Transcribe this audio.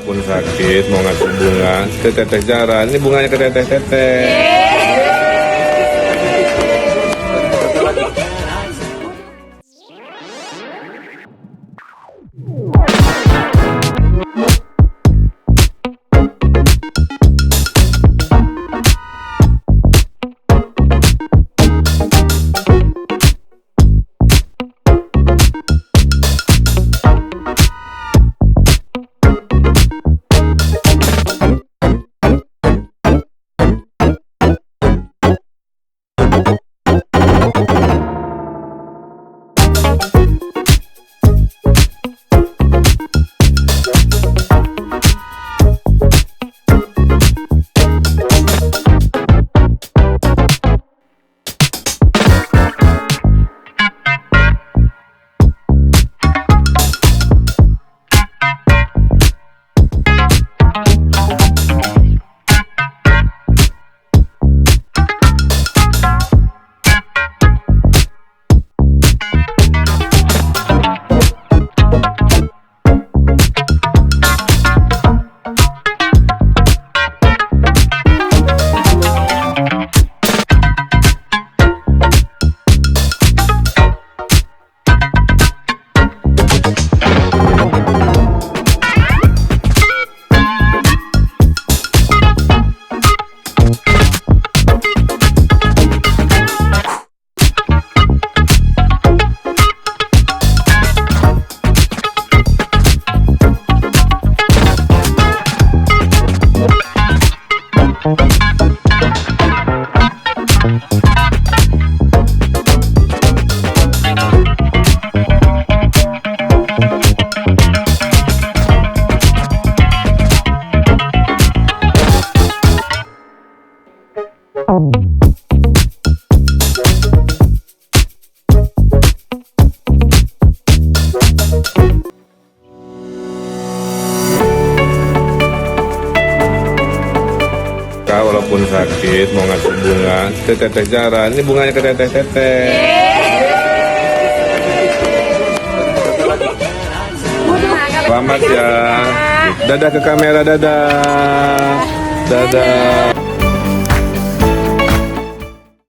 walaupun sakit mau ngasih bunga ke Teteh Zara, ini bunganya ke Teteh. Walaupun sakit mau ngasih bunga ke Teteh Zara, ini bunganya ke Teteh. Selamat ya. Dadah ke kamera, dadah.